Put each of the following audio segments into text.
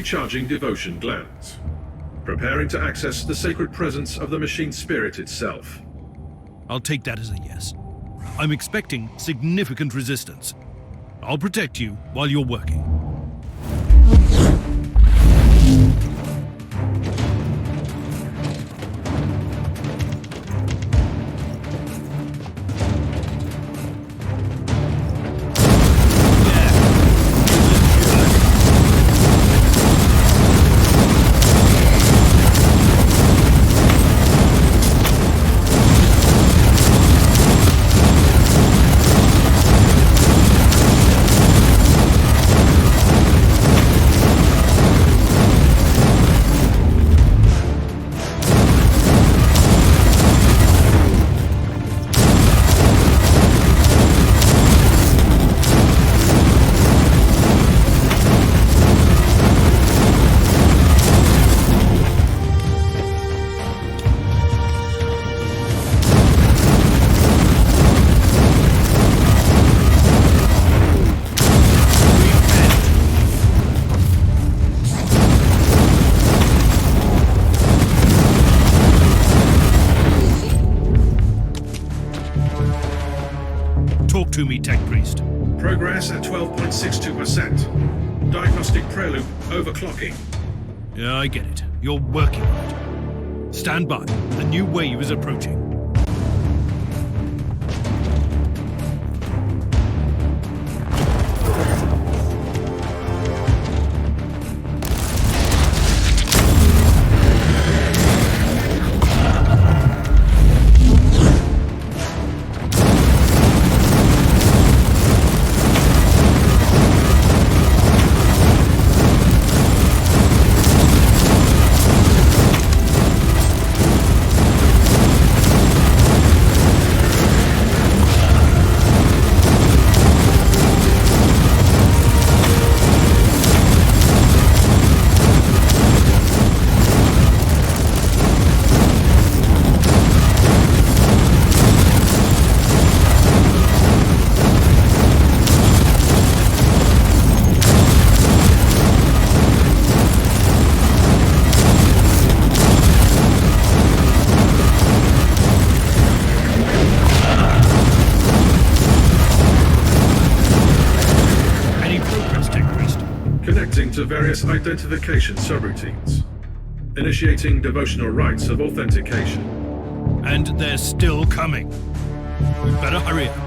recharging devotion glands. Preparing to access the sacred presence of the machine spirit itself. I'll take that as a yes. I'm expecting significant resistance. I'll protect you while you're working. Talk to me, Tech Priest. Progress at 12.62%. Diagnostic preloop overclocking. Yeah, I get it. You're working on it. Stand by. The new wave is approaching. To various identification subroutines. Initiating devotional rites of authentication. And they're still coming. We better hurry up.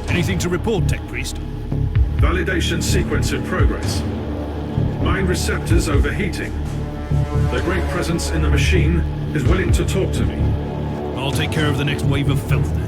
Anything to report, Tech Priest? Validation sequence in progress. Mind receptors overheating. The great presence in the machine is willing to talk to me. I'll take care of the next wave of filth then.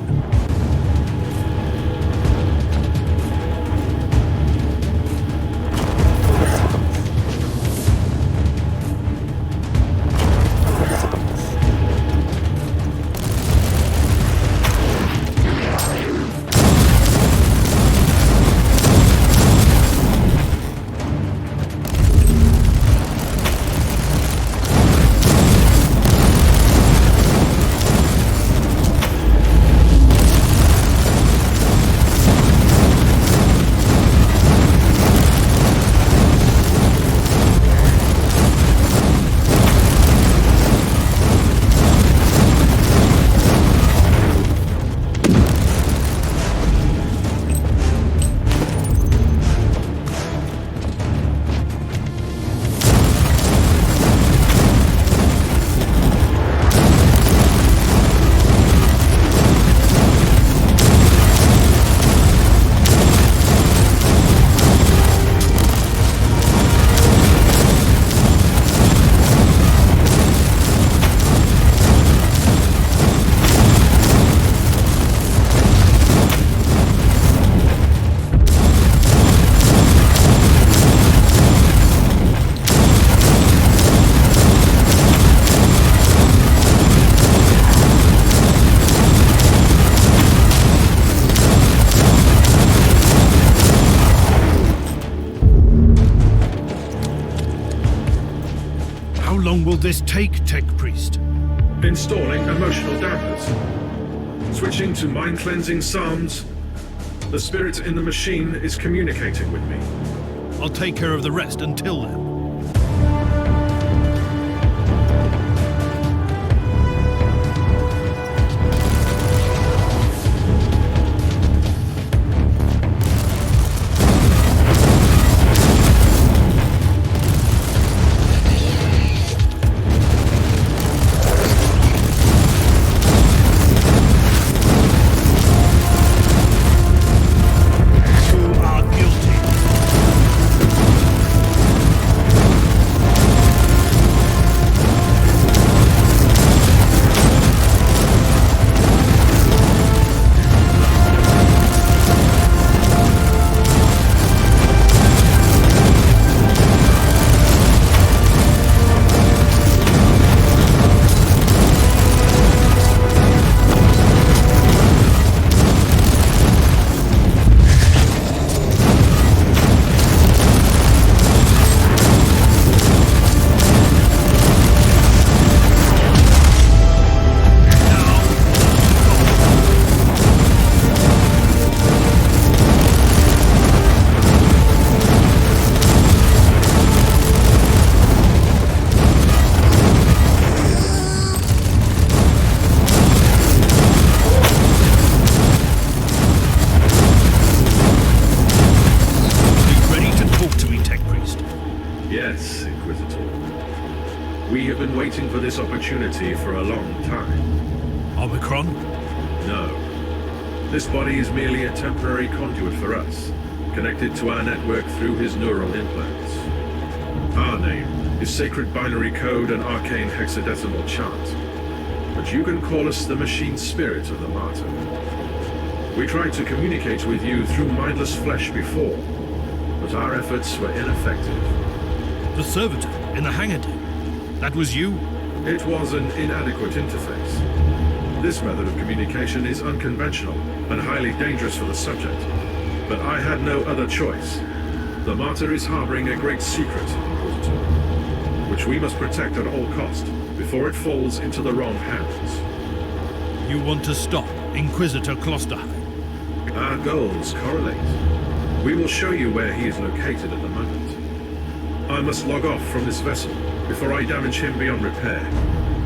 this take, Tech Priest? Installing emotional dampers. Switching to mind-cleansing psalms. The spirit in the machine is communicating with me. I'll take care of the rest until then. Yes, Inquisitor. We have been waiting for this opportunity for a long time. Omicron? No. This body is merely a temporary conduit for us, connected to our network through his neural implants. Our name is Sacred Binary Code and Arcane Hexadecimal Chant, but you can call us the Machine Spirit of the Martyr. We tried to communicate with you through mindless flesh before, but our efforts were ineffective. The servitor in the hangar deck. That was you? It was an inadequate interface. This method of communication is unconventional and highly dangerous for the subject. But I had no other choice. The Martyr is harboring a great secret, Inquisitor, which we must protect at all cost before it falls into the wrong hands. You want to stop Inquisitor Klosterheim? Our goals correlate. We will show you where he is located at the moment. I must log off from this vessel before I damage him beyond repair.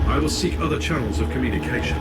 I will seek other channels of communication.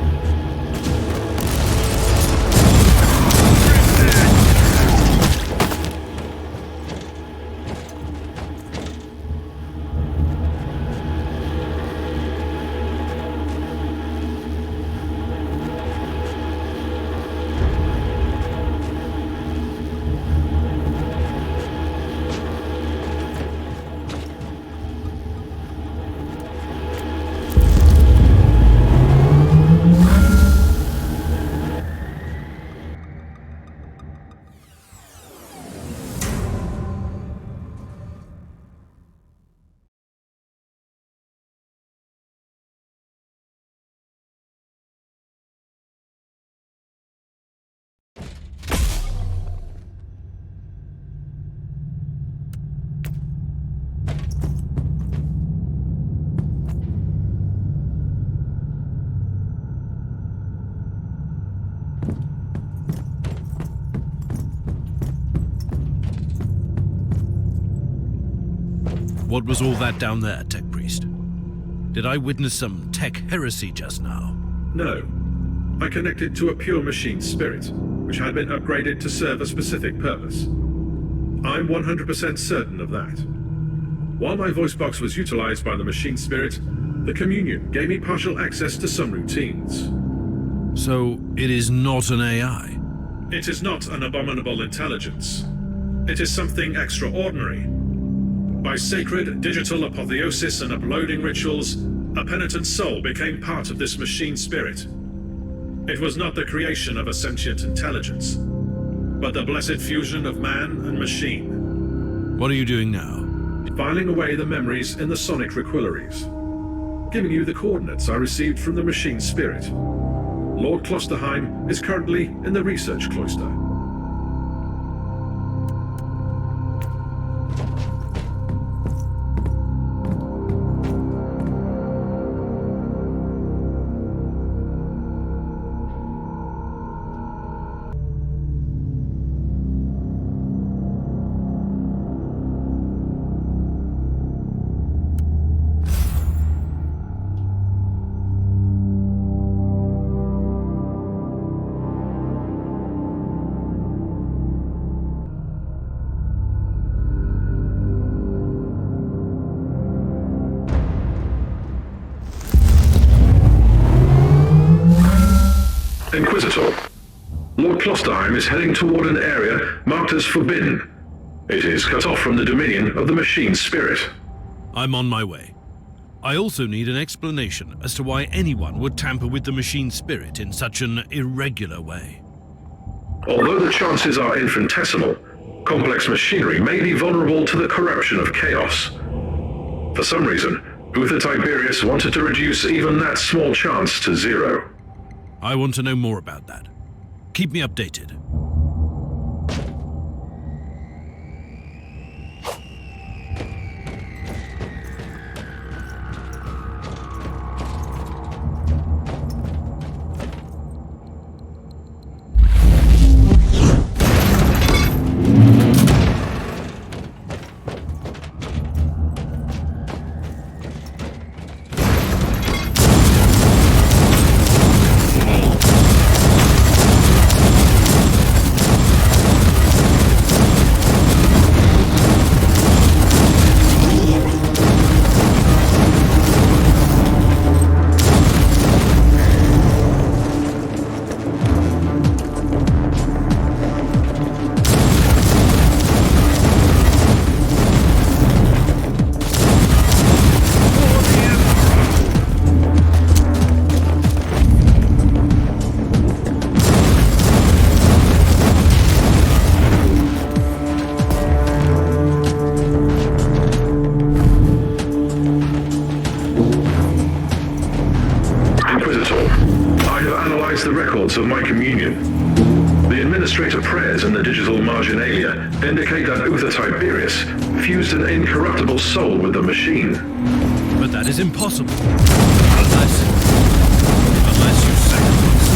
What was all that down there, Tech Priest? Did I witness some tech heresy just now? No. I connected to a pure machine spirit, which had been upgraded to serve a specific purpose. I'm 100% certain of that. While my voice box was utilized by the machine spirit, the communion gave me partial access to some routines. So, it is not an AI? It is not an abominable intelligence. It is something extraordinary. By sacred digital apotheosis and uploading rituals, a penitent soul became part of this machine spirit. It was not the creation of a sentient intelligence, but the blessed fusion of man and machine. What are you doing now? Filing away the memories in the sonic requillaries. Giving you the coordinates I received from the machine spirit. Lord Klosterheim is currently in the research cloister. Lord Klosterheim is heading toward an area marked as forbidden. It is cut off from the dominion of the machine spirit. I'm on my way. I also need an explanation as to why anyone would tamper with the machine spirit in such an irregular way. Although the chances are infinitesimal, complex machinery may be vulnerable to the corruption of chaos. For some reason, Uther Tiberius wanted to reduce even that small chance to zero. I want to know more about that. Keep me updated. The records of my communion. The administrator prayers in the digital marginalia indicate that Uther Tiberius fused an incorruptible soul with the machine. But that is impossible. Unless you sacrificed,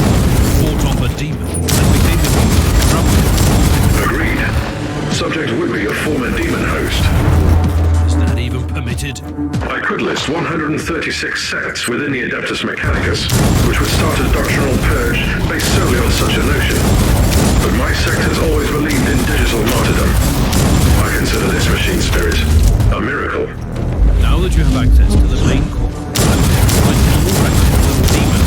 fought off a demon, and became incorruptible. Agreed. Subject would be a former demon host. Is that even permitted? I could list 136 sects within the Adeptus Mechanicus, which would start a doctrinal purge based solely on such a notion. But my sect has always believed in digital martyrdom. I consider this machine spirit a miracle. Now that you have access to the main core, I will find more records of demon.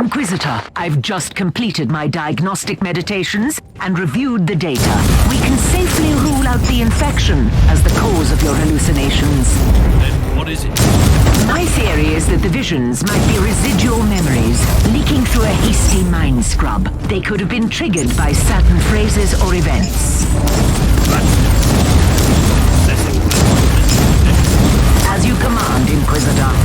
Inquisitor, I've just completed my diagnostic meditations and reviewed the data. We can safely rule out the infection as the cause of your hallucinations. Then what is it? My theory is that the visions might be residual memories leaking through a hasty mind scrub. They could have been triggered by certain phrases or events. As you command, Inquisitor.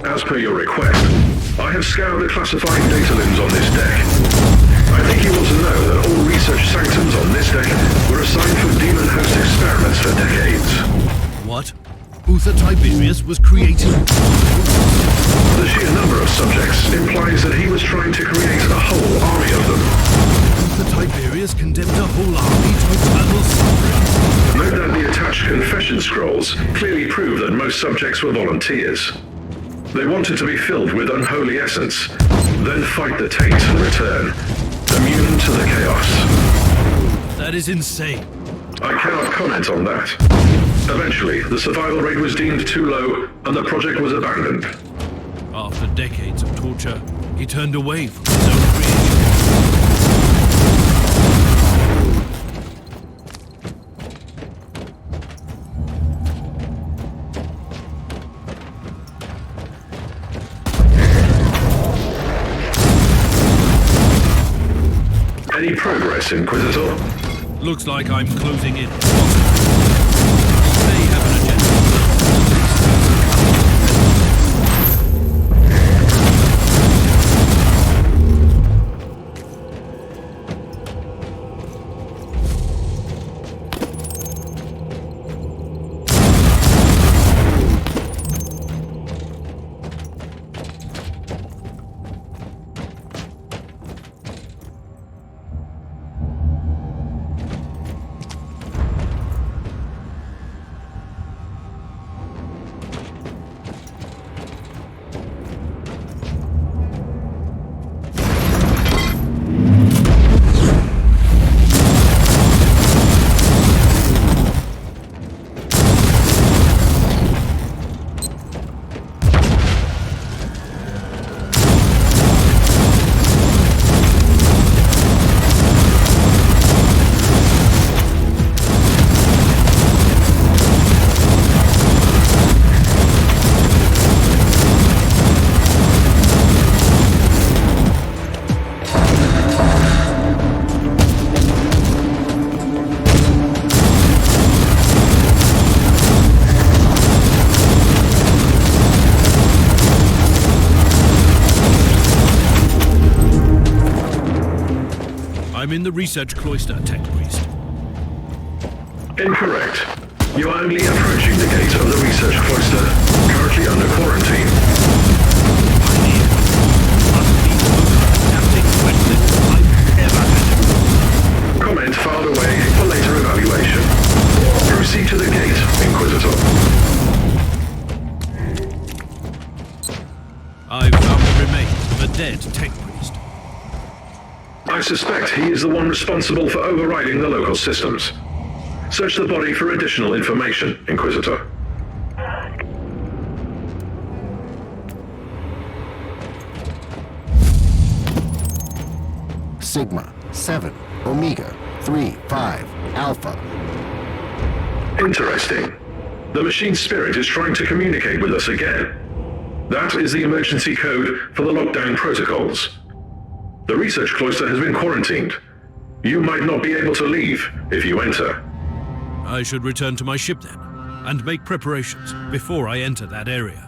As per your request, I have scoured the classified data limbs on this deck. I think you want to know that all research sanctums on this deck were assigned for demon host experiments for decades. What? Uther Tiberius was creating... The sheer number of subjects implies that he was trying to create a whole army of them. Uther Tiberius condemned a whole army to eternal suffering? Note that the attached confession scrolls clearly prove that most subjects were volunteers. They wanted to be filled with unholy essence, then fight the taint and return, immune to the chaos. That is insane. I cannot comment on that. Eventually, the survival rate was deemed too low, and the project was abandoned. After decades of torture, he turned away from his own creation. Any progress, Inquisitor? Looks like I'm closing in. They have an agenda. I'm in the research cloister, Tech Priest. Incorrect. You are only approaching the gate of the research cloister, currently under quarantine. Pioneer must be the most adapting specialist I've ever had. Comment filed away for later evaluation. Proceed to the gate, Inquisitor. I've found the remains of a dead Tech Priest. I suspect he is the one responsible for overriding the local systems. Search the body for additional information, Inquisitor. Sigma 7 Omega 3 5 Alpha. Interesting. The machine spirit is trying to communicate with us again. That is the emergency code for the lockdown protocols. The research cloister has been quarantined. You might not be able to leave if you enter. I should return to my ship then, and make preparations before I enter that area.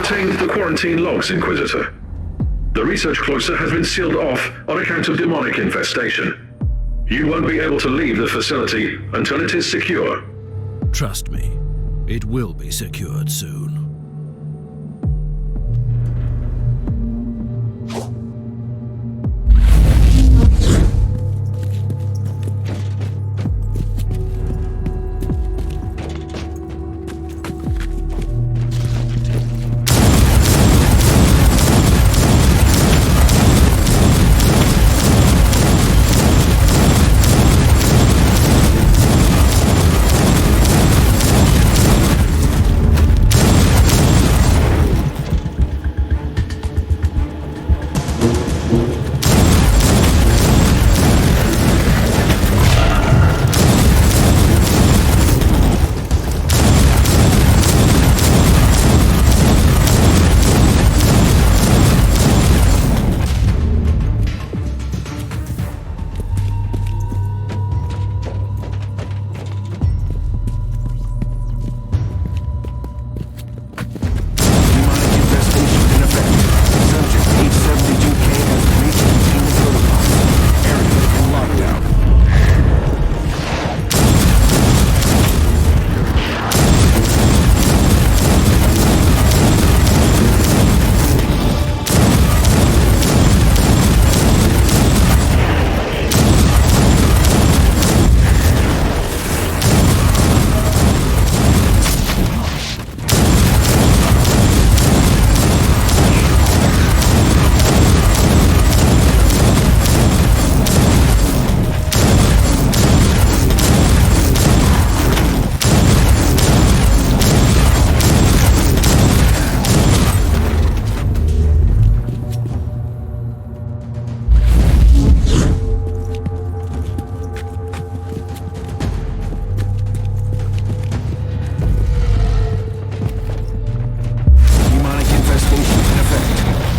obtained the quarantine logs, Inquisitor. The research cloister has been sealed off on account of demonic infestation. You won't be able to leave the facility until it is secure. Trust me, it will be secured soon.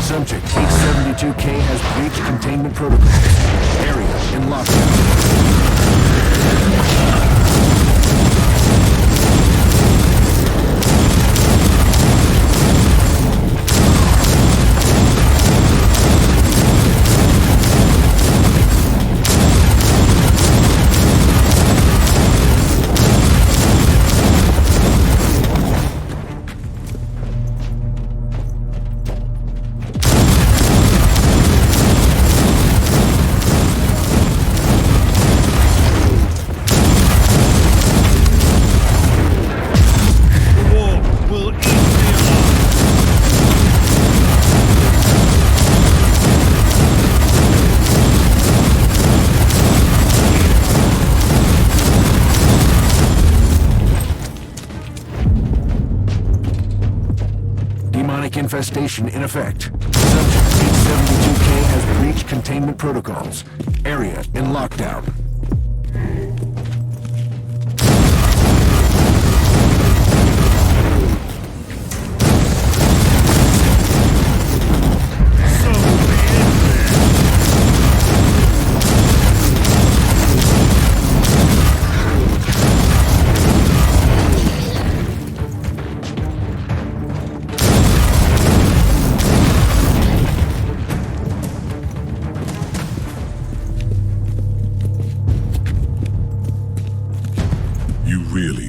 Subject 872K has breached containment protocols. Area in lockdown. Infestation in effect. Subject 872K has breached containment protocols. Area in lockdown.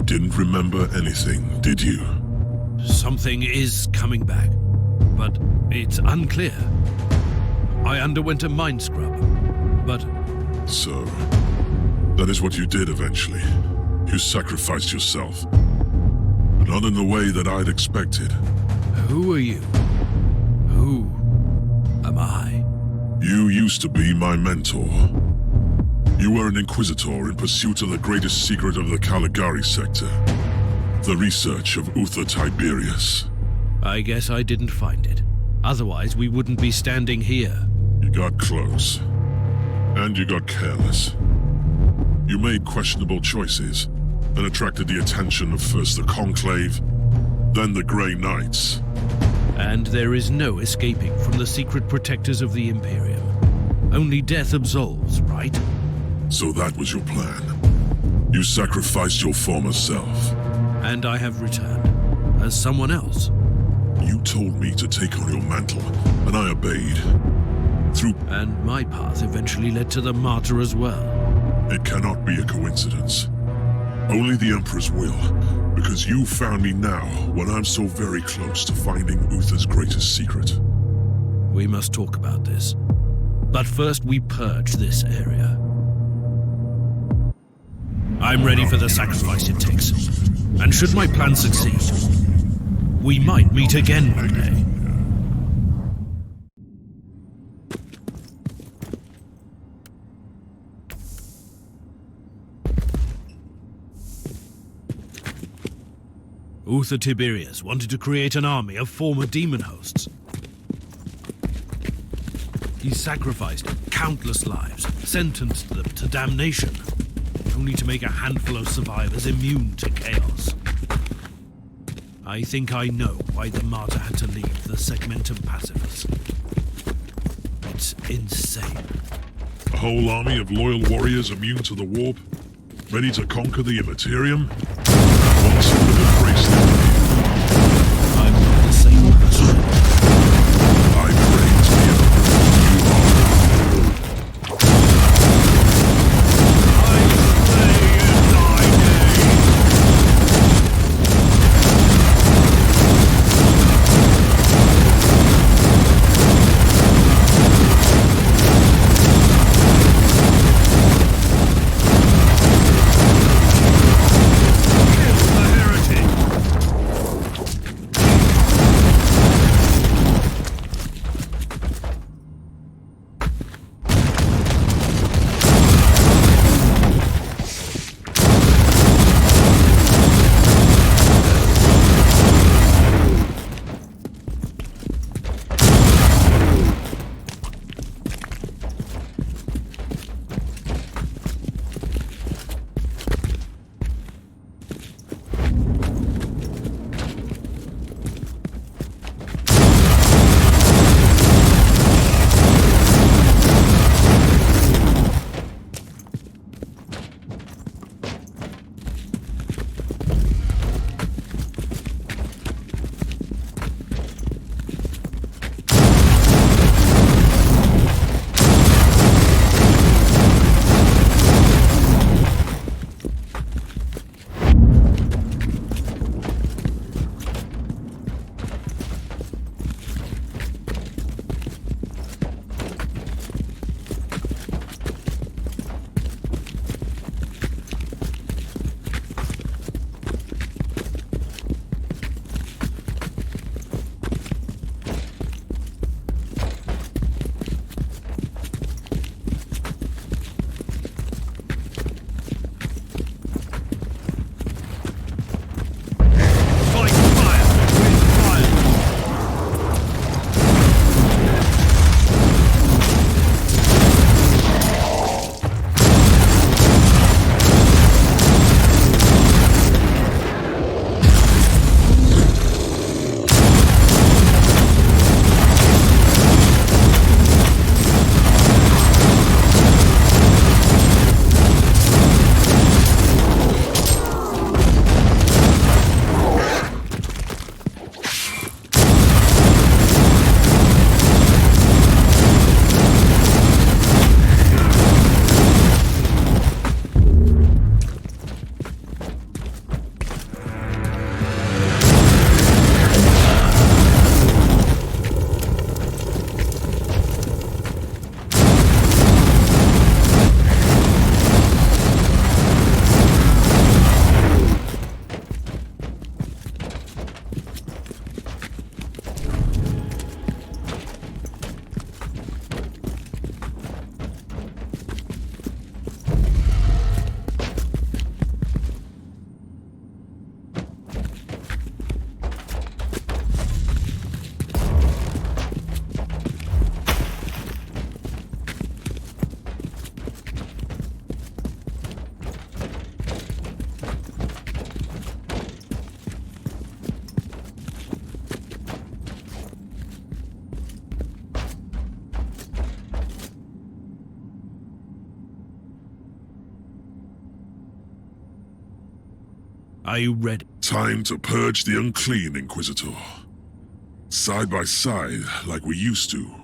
Didn't remember anything, did you? Something is coming back, but it's unclear. I underwent a mind scrub, but... So, that is what you did eventually. You sacrificed yourself. But not in the way that I'd expected. Who are you? Who am I? You used to be my mentor. You were an Inquisitor in pursuit of the greatest secret of the Caligari sector. The research of Uther Tiberius. I guess I didn't find it. Otherwise, we wouldn't be standing here. You got close. And you got careless. You made questionable choices, and attracted the attention of first the Conclave, then the Grey Knights. And there is no escaping from the secret protectors of the Imperium. Only death absolves, right? So that was your plan. You sacrificed your former self. And I have returned. As someone else. You told me to take on your mantle, and I obeyed. And my path eventually led to the martyr as well. It cannot be a coincidence. Only the Emperor's will, because you found me now when I'm so very close to finding Uther's greatest secret. We must talk about this. But first we purge this area. I'm ready for the sacrifice it takes. And should my plan succeed, we might meet again one day. Uther Tiberius wanted to create an army of former demon hosts. He sacrificed countless lives, sentenced them to damnation, only to make a handful of survivors immune to chaos. I think I know why the martyr had to leave the Segmentum Pacifus. It's insane. A whole army of loyal warriors immune to the warp, ready to conquer the Immaterium? Once you would embrace them. I'm not the same person. I pray to the Emperor. You are. I play in thy name. Kill the heretic. Are you ready? Time to purge the unclean, Inquisitor. Side by side, like we used to.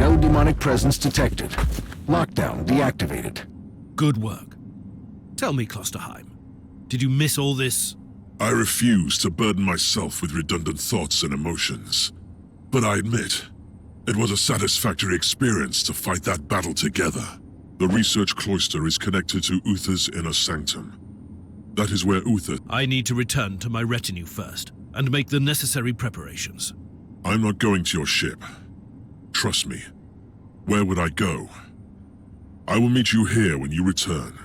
No demonic presence detected. Lockdown deactivated. Good work. Tell me, Klosterheim, did you miss all this? I refuse to burden myself with redundant thoughts and emotions. But I admit, it was a satisfactory experience to fight that battle together. The research cloister is connected to Uther's inner sanctum. That is where Uther... I need to return to my retinue first, and make the necessary preparations. I'm not going to your ship. Trust me. Where would I go? I will meet you here when you return.